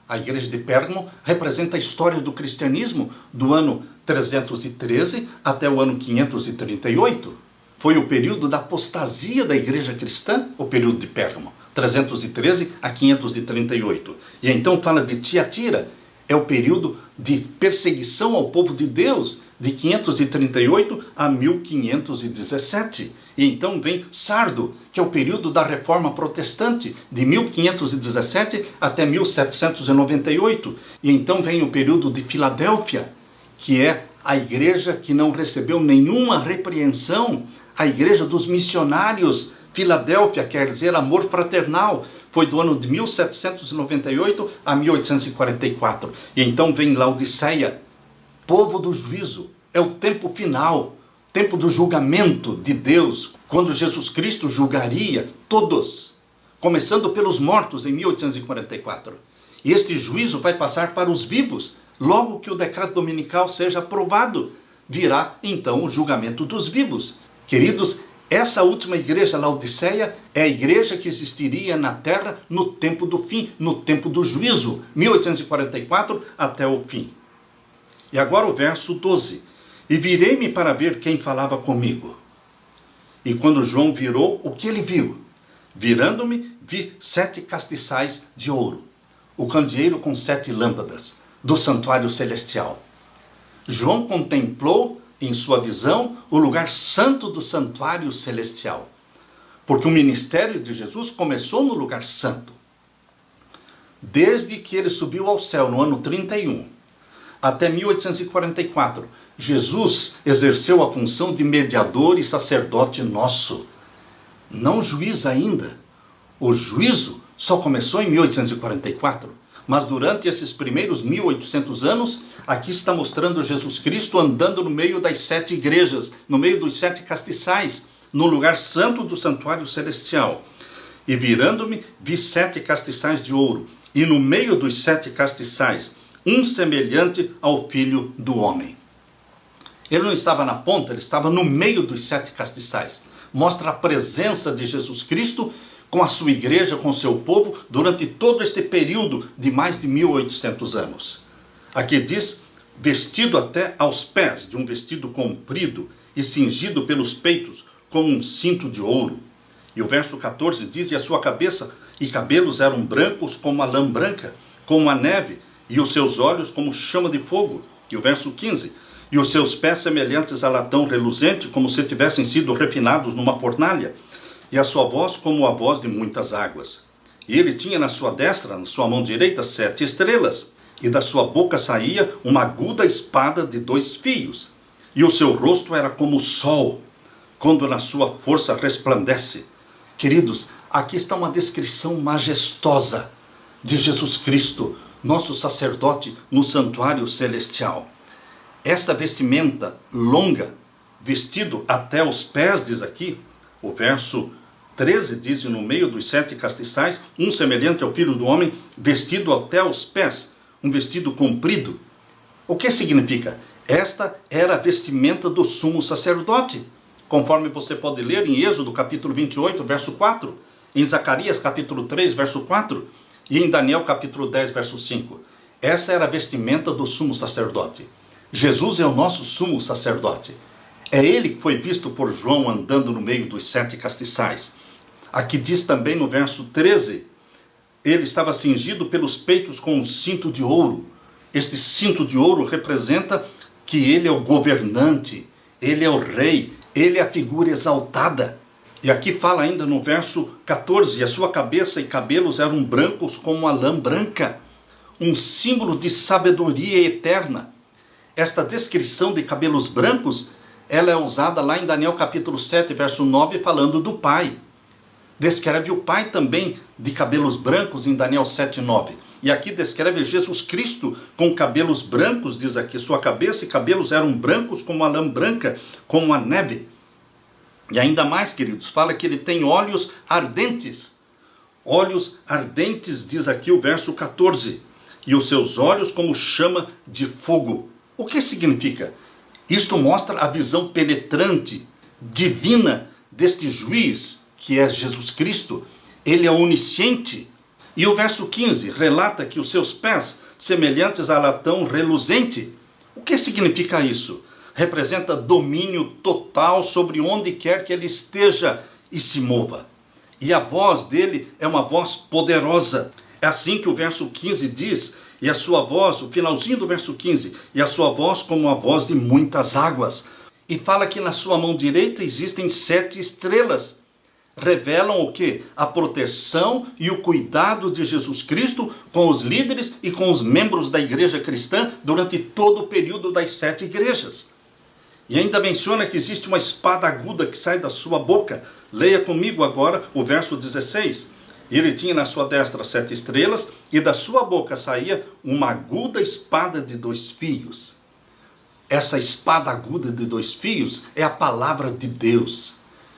A igreja de Pérgamo representa a história do cristianismo do ano 313 até o ano 538. Foi o período da apostasia da igreja cristã, o período de Pérgamo, 313 a 538. E então fala de Tiatira, é o período de perseguição ao povo de Deus, de 538 a 1517. E então vem Sardo, que é o período da Reforma Protestante, de 1517 até 1798. E então vem o período de Filadélfia, que é a igreja que não recebeu nenhuma repreensão, a igreja dos missionários. Filadélfia quer dizer amor fraternal. Foi do ano de 1798 a 1844. E então vem Laodiceia, povo do juízo. É o tempo final, tempo do julgamento de Deus, quando Jesus Cristo julgaria todos, começando pelos mortos em 1844. E este juízo vai passar para os vivos. Logo que o decreto dominical seja aprovado, virá então o julgamento dos vivos. Queridos, essa última igreja, Laodiceia, é a igreja que existiria na terra no tempo do fim, no tempo do juízo, 1844 até o fim. E agora o verso 12. E virei-me para ver quem falava comigo. E quando João virou, o que ele viu? Virando-me, vi 7 castiçais de ouro, o candeeiro com 7 lâmpadas do santuário celestial. João contemplou em sua visão o lugar santo do santuário celestial, porque o ministério de Jesus começou no lugar santo. Desde que ele subiu ao céu no ano 31 até 1844, Jesus exerceu a função de mediador e sacerdote nosso. Não juiz ainda. O juízo só começou em 1844. Mas durante esses primeiros 1800 anos, aqui está mostrando Jesus Cristo andando no meio das 7 igrejas, no meio dos 7 castiçais, no lugar santo do santuário celestial. E virando-me, vi 7 castiçais de ouro, e no meio dos 7 castiçais, um semelhante ao Filho do Homem. Ele não estava na ponta, ele estava no meio dos 7 castiçais. Mostra a presença de Jesus Cristo com a sua igreja, com o seu povo, durante todo este período de mais de 1800 anos. Aqui diz, vestido até aos pés, de um vestido comprido e cingido pelos peitos, com um cinto de ouro. E o verso 14 diz, e a sua cabeça e cabelos eram brancos como a lã branca, como a neve, e os seus olhos como chama de fogo. E o verso 15, e os seus pés semelhantes a latão reluzente, como se tivessem sido refinados numa fornalha, e a sua voz como a voz de muitas águas. E ele tinha na sua destra, na sua mão direita, 7 estrelas, e da sua boca saía uma aguda espada de 2 fios, e o seu rosto era como o sol, quando na sua força resplandece. Queridos, aqui está uma descrição majestosa de Jesus Cristo, nosso sacerdote no santuário celestial. Esta vestimenta longa, vestido até os pés, diz aqui, o verso 13 diz, no meio dos 7 castiçais, um semelhante ao Filho do Homem, vestido até os pés, um vestido comprido. O que significa? Esta era a vestimenta do sumo sacerdote, conforme você pode ler em Êxodo capítulo 28, verso 4, em Zacarias capítulo 3, verso 4, e em Daniel capítulo 10, verso 5. Essa era a vestimenta do sumo sacerdote. Jesus é o nosso sumo sacerdote. É ele que foi visto por João andando no meio dos 7 castiçais. Aqui diz também no verso 13, ele estava cingido pelos peitos com um cinto de ouro. Este cinto de ouro representa que ele é o governante, ele é o rei, ele é a figura exaltada. E aqui fala ainda no verso 14, a sua cabeça e cabelos eram brancos como a lã branca, um símbolo de sabedoria eterna. Esta descrição de cabelos brancos, ela é usada lá em Daniel capítulo 7, verso 9, falando do Pai. Descreve o Pai também de cabelos brancos em Daniel 7, 9. E aqui descreve Jesus Cristo com cabelos brancos, diz aqui, sua cabeça e cabelos eram brancos como a lã branca, como a neve. E ainda mais, queridos, fala que ele tem olhos ardentes. Olhos ardentes, diz aqui o verso 14. E os seus olhos como chama de fogo. O que significa? Isto mostra a visão penetrante, divina, deste juiz, que é Jesus Cristo. Ele é onisciente. E o verso 15 relata que os seus pés, semelhantes a latão reluzente. O que significa isso? Representa domínio total sobre onde quer que ele esteja e se mova. E a voz dele é uma voz poderosa. É assim que o verso 15 diz, e a sua voz, o finalzinho do verso 15, e a sua voz como a voz de muitas águas. E fala que na sua mão direita existem 7 estrelas. Revelam o quê? A proteção e o cuidado de Jesus Cristo com os líderes e com os membros da igreja cristã durante todo o período das 7 igrejas. E ainda menciona que existe uma espada aguda que sai da sua boca. Leia comigo agora o verso 16. Ele tinha na sua destra 7 estrelas, e da sua boca saía uma aguda espada de 2 fios. Essa espada aguda de 2 fios é a palavra de Deus.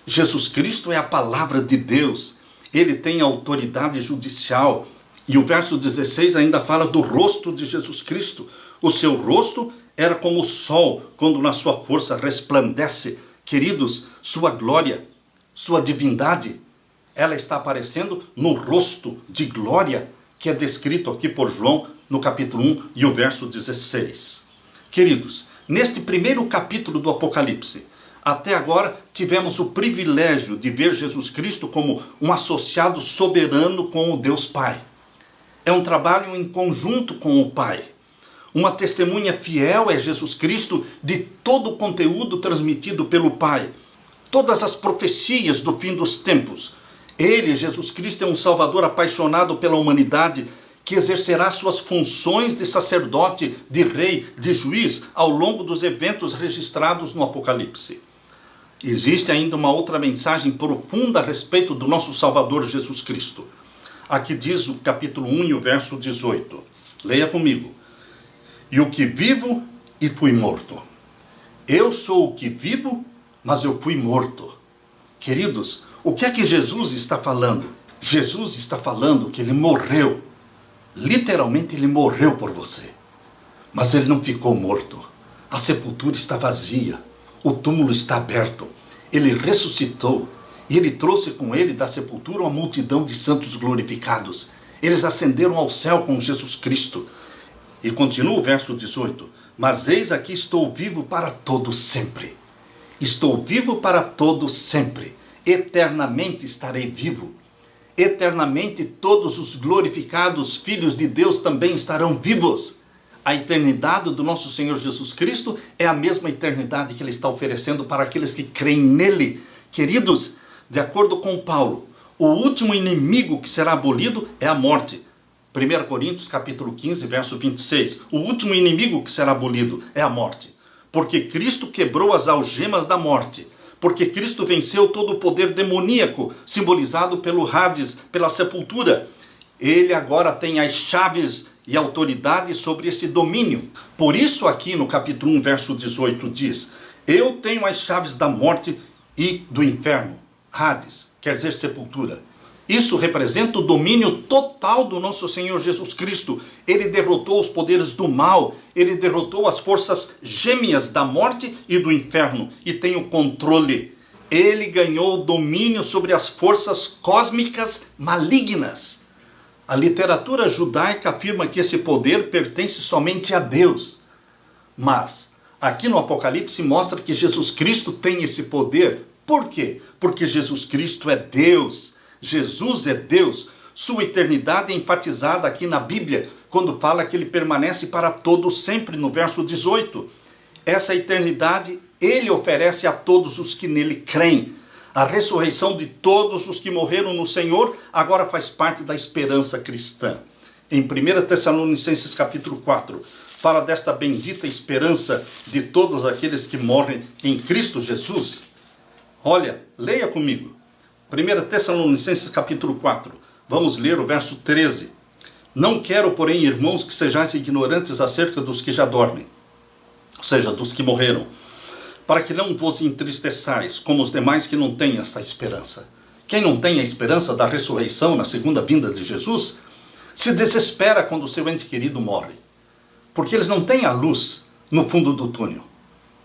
Jesus Cristo é a palavra de Deus. Ele tem autoridade judicial. E o verso 16 ainda fala do rosto de Jesus Cristo. O seu rosto era como o sol, quando na sua força resplandece. Queridos, sua glória, sua divindade, ela está aparecendo no rosto de glória que é descrito aqui por João no capítulo 1 e o verso 16. Queridos, neste primeiro capítulo do Apocalipse, Até agora tivemos o privilégio de ver Jesus Cristo como um associado soberano com o Deus Pai. É um trabalho em conjunto com o Pai. Uma testemunha fiel é Jesus Cristo de todo o conteúdo transmitido pelo Pai. Todas as profecias do fim dos tempos. Ele, Jesus Cristo, é um Salvador apaixonado pela humanidade que exercerá suas funções de sacerdote, de rei, de juiz ao longo dos eventos registrados no Apocalipse. Existe ainda uma outra mensagem profunda a respeito do nosso Salvador Jesus Cristo. Aqui diz o capítulo 1 e o verso 18. Leia comigo. E o que vivo e fui morto. Eu sou o que vivo, mas eu fui morto. Queridos, o que é que Jesus está falando? Jesus está falando que ele morreu. Literalmente ele morreu por você. Mas ele não ficou morto. A sepultura está vazia. O túmulo está aberto. Ele ressuscitou. E ele trouxe com ele da sepultura uma multidão de santos glorificados. Eles ascenderam ao céu com Jesus Cristo. E continua o verso 18. Mas eis aqui estou vivo para todo sempre. Estou vivo para todo sempre. Eternamente estarei vivo. Eternamente todos os glorificados filhos de Deus também estarão vivos. A eternidade do nosso Senhor Jesus Cristo é a mesma eternidade que Ele está oferecendo para aqueles que creem nele. Queridos, de acordo com Paulo, o último inimigo que será abolido é a morte. 1 Coríntios capítulo 15, verso 26. O último inimigo que será abolido é a morte. Porque Cristo quebrou as algemas da morte. Porque Cristo venceu todo o poder demoníaco, simbolizado pelo Hades, pela sepultura. Ele agora tem as chaves e autoridade sobre esse domínio. Por isso aqui no capítulo 1, verso 18 diz: eu tenho as chaves da morte e do inferno. Hades, quer dizer sepultura. Isso representa o domínio total do nosso Senhor Jesus Cristo. Ele derrotou os poderes do mal, ele derrotou as forças gêmeas da morte e do inferno e tem o controle. Ele ganhou o domínio sobre as forças cósmicas malignas. A literatura judaica afirma que esse poder pertence somente a Deus. Mas aqui no Apocalipse mostra que Jesus Cristo tem esse poder. Por quê? Porque Jesus Cristo é Deus. Jesus é Deus. Sua eternidade é enfatizada aqui na Bíblia, quando fala que ele permanece para todo sempre, no verso 18. Essa eternidade ele oferece a todos os que nele creem. A ressurreição de todos os que morreram no Senhor agora faz parte da esperança cristã. Em 1 Tessalonicenses capítulo 4, fala desta bendita esperança de todos aqueles que morrem em Cristo Jesus. Olha, leia comigo. 1 Tessalonicenses capítulo 4, vamos ler o verso 13. Não quero, porém, irmãos, que sejais ignorantes acerca dos que já dormem, ou seja, dos que morreram, para que não vos entristeçais, como os demais que não têm essa esperança. Quem não tem a esperança da ressurreição na segunda vinda de Jesus, se desespera quando o seu ente querido morre, porque eles não têm a luz no fundo do túnel,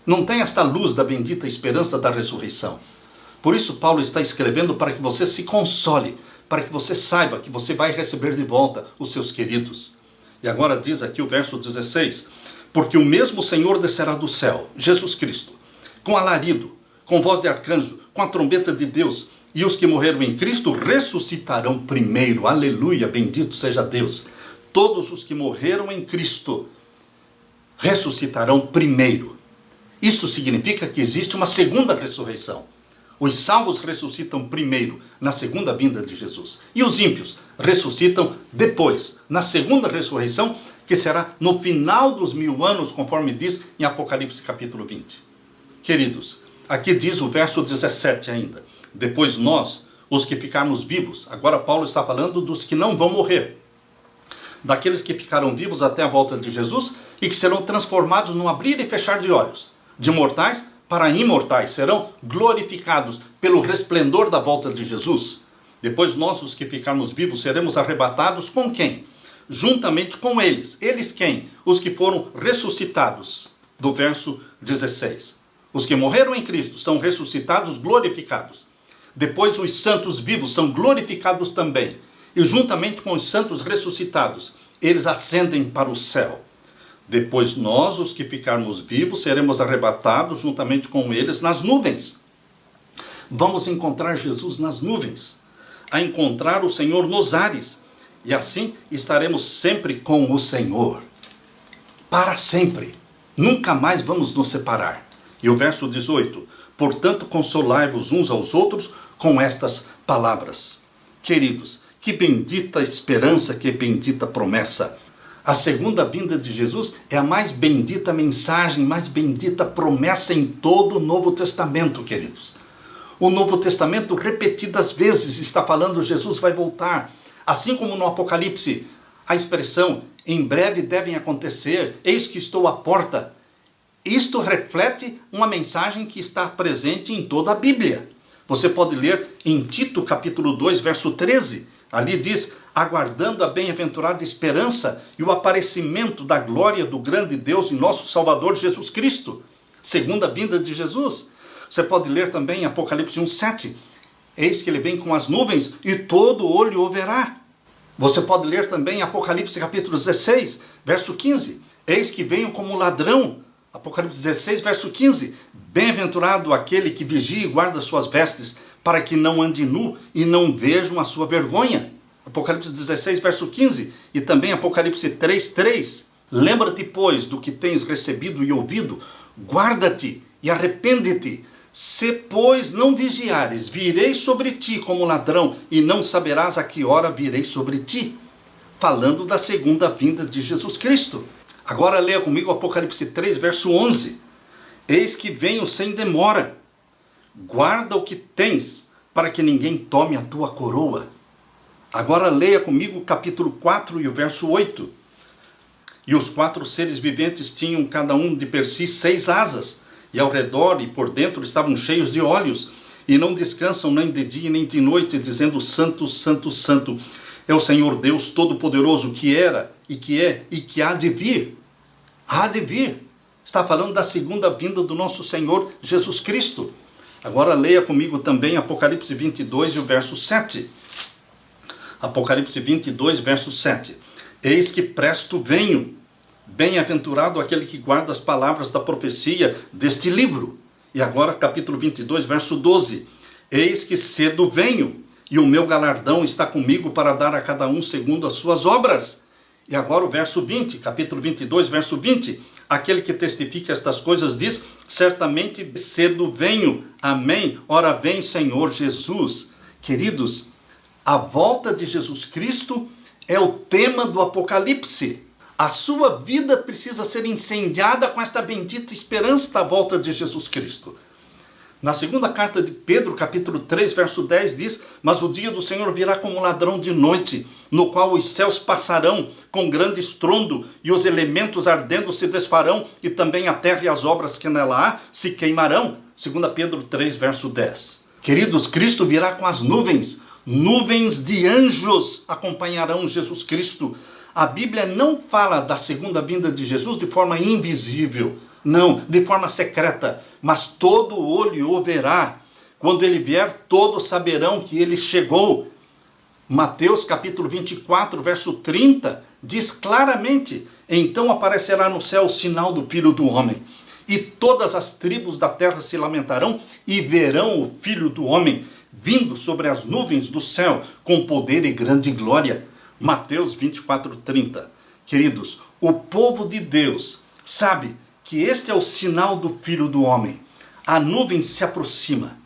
não tem esta luz da bendita esperança da ressurreição. Por isso Paulo está escrevendo para que você se console, para que você saiba que você vai receber de volta os seus queridos. E agora diz aqui o verso 16, porque o mesmo Senhor descerá do céu, Jesus Cristo, com alarido, com voz de arcanjo, com a trombeta de Deus, e os que morreram em Cristo ressuscitarão primeiro. Aleluia, bendito seja Deus. Todos os que morreram em Cristo ressuscitarão primeiro. Isto significa que existe uma segunda ressurreição. Os salvos ressuscitam primeiro, na segunda vinda de Jesus. E os ímpios ressuscitam depois, na segunda ressurreição, que será no final dos 1000 anos, conforme diz em Apocalipse capítulo 20. Queridos, aqui diz o verso 17 ainda. Depois nós, os que ficarmos vivos, agora Paulo está falando dos que não vão morrer, daqueles que ficaram vivos até a volta de Jesus e que serão transformados num abrir e fechar de olhos, de mortais para imortais, serão glorificados pelo resplendor da volta de Jesus. Depois nós, os que ficarmos vivos, seremos arrebatados com quem? Juntamente com eles. Eles quem? Os que foram ressuscitados, do verso 16. Os que morreram em Cristo são ressuscitados, glorificados. Depois os santos vivos são glorificados também. E juntamente com os santos ressuscitados, eles ascendem para o céu. Depois nós, os que ficarmos vivos, seremos arrebatados juntamente com eles nas nuvens. Vamos encontrar Jesus nas nuvens, a encontrar o Senhor nos ares, e assim estaremos sempre com o Senhor, para sempre. Nunca mais vamos nos separar. E o verso 18, portanto consolai-vos uns aos outros com estas palavras. Queridos, que bendita esperança, que bendita promessa. A segunda vinda de Jesus é a mais bendita mensagem, mais bendita promessa em todo o Novo Testamento, queridos. O Novo Testamento, repetidas vezes, está falando Jesus vai voltar. Assim como no Apocalipse, a expressão em breve devem acontecer, eis que estou à porta. Isto reflete uma mensagem que está presente em toda a Bíblia. Você pode ler em Tito capítulo 2, verso 13. Ali diz, aguardando a bem-aventurada esperança e o aparecimento da glória do grande Deus e nosso Salvador Jesus Cristo. Segunda vinda de Jesus. Você pode ler também em Apocalipse 1, 7. Eis que ele vem com as nuvens e todo olho o verá. Você pode ler também em Apocalipse capítulo 16, verso 15. Eis que venho como ladrão. Apocalipse 16, verso 15. Bem-aventurado aquele que vigia e guarda suas vestes, para que não ande nu e não vejam a sua vergonha. Apocalipse 16, verso 15. E também Apocalipse 3, 3. Lembra-te, pois, do que tens recebido e ouvido, guarda-te e arrepende-te. Se, pois, não vigiares, virei sobre ti como ladrão, e não saberás a que hora virei sobre ti. Falando da segunda vinda de Jesus Cristo. Agora leia comigo Apocalipse 3, verso 11. Eis que venho sem demora. Guarda o que tens, para que ninguém tome a tua coroa. Agora leia comigo o capítulo 4 e o verso 8. E os 4 seres viventes tinham cada um de per si 6 asas, e ao redor e por dentro estavam cheios de olhos, e não descansam nem de dia nem de noite, dizendo, Santo, Santo, Santo, é o Senhor Deus Todo-Poderoso, que era, e que é, e que há de vir. Há de vir. Está falando da segunda vinda do nosso Senhor Jesus Cristo. Agora leia comigo também Apocalipse 22 e o verso 7. Apocalipse 22, verso 7. Eis que presto venho. Bem-aventurado aquele que guarda as palavras da profecia deste livro. E agora capítulo 22, verso 12. Eis que cedo venho, e o meu galardão está comigo para dar a cada um segundo as suas obras. E agora o verso 20, capítulo 22, verso 20. Aquele que testifica estas coisas diz, certamente cedo venho. Amém. Ora vem, Senhor Jesus. Queridos, a volta de Jesus Cristo é o tema do Apocalipse. A sua vida precisa ser incendiada com esta bendita esperança da volta de Jesus Cristo. Na segunda carta de Pedro, capítulo 3, verso 10, diz, mas o dia do Senhor virá como ladrão de noite, no qual os céus passarão com grande estrondo, e os elementos ardendo se desfarão, e também a terra e as obras que nela há se queimarão. 2 Pedro 3, verso 10. Queridos, Cristo virá com as nuvens. Nuvens de anjos acompanharão Jesus Cristo. A Bíblia não fala da segunda vinda de Jesus de forma invisível, não, de forma secreta, mas todo olho o verá. Quando ele vier, todos saberão que ele chegou. Mateus capítulo 24, verso 30, diz claramente, então aparecerá no céu o sinal do Filho do Homem, e todas as tribos da terra se lamentarão e verão o Filho do Homem vindo sobre as nuvens do céu com poder e grande glória. Mateus 24, 30. Queridos, o povo de Deus sabe que este é o sinal do Filho do Homem. A nuvem se aproxima.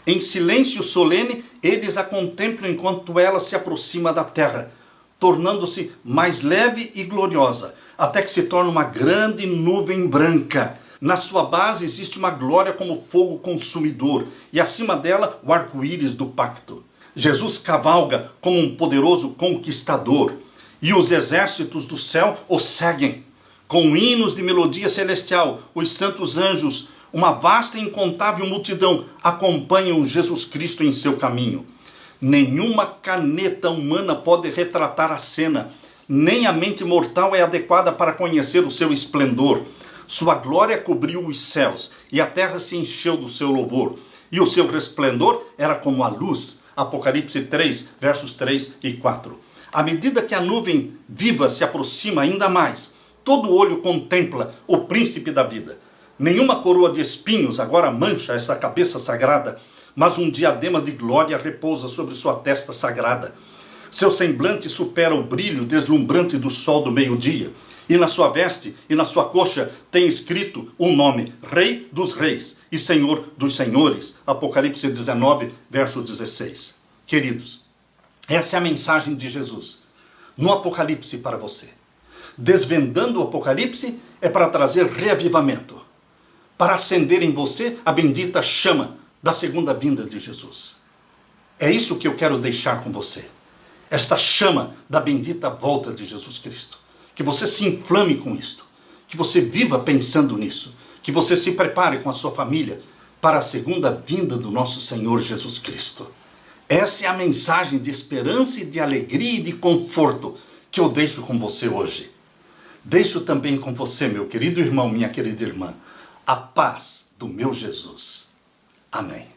Em silêncio solene, eles a contemplam enquanto ela se aproxima da terra, tornando-se mais leve e gloriosa, até que se torna uma grande nuvem branca. Na sua base existe uma glória como fogo consumidor, e acima dela o arco-íris do pacto. Jesus cavalga como um poderoso conquistador, e os exércitos do céu o seguem. Com hinos de melodia celestial, os santos anjos, uma vasta e incontável multidão, acompanham Jesus Cristo em seu caminho. Nenhuma caneta humana pode retratar a cena, nem a mente mortal é adequada para conhecer o seu esplendor. Sua glória cobriu os céus, e a terra se encheu do seu louvor, e o seu resplendor era como a luz. Apocalipse 3, versos 3 e 4. À medida que a nuvem viva se aproxima ainda mais, todo olho contempla o príncipe da vida. Nenhuma coroa de espinhos agora mancha essa cabeça sagrada, mas um diadema de glória repousa sobre sua testa sagrada. Seu semblante supera o brilho deslumbrante do sol do meio-dia, e na sua veste e na sua coxa tem escrito o nome Rei dos Reis e Senhor dos Senhores. Apocalipse 19, verso 16. Queridos, essa é a mensagem de Jesus no Apocalipse para você. Desvendando o Apocalipse é para trazer reavivamento, para acender em você a bendita chama da segunda vinda de Jesus. É isso que eu quero deixar com você. Esta chama da bendita volta de Jesus Cristo. Que você se inflame com isto. Que você viva pensando nisso. Que você se prepare com a sua família para a segunda vinda do nosso Senhor Jesus Cristo. Essa é a mensagem de esperança e de alegria e de conforto que eu deixo com você hoje. Deixo também com você, meu querido irmão, minha querida irmã, a paz do meu Jesus. Amém.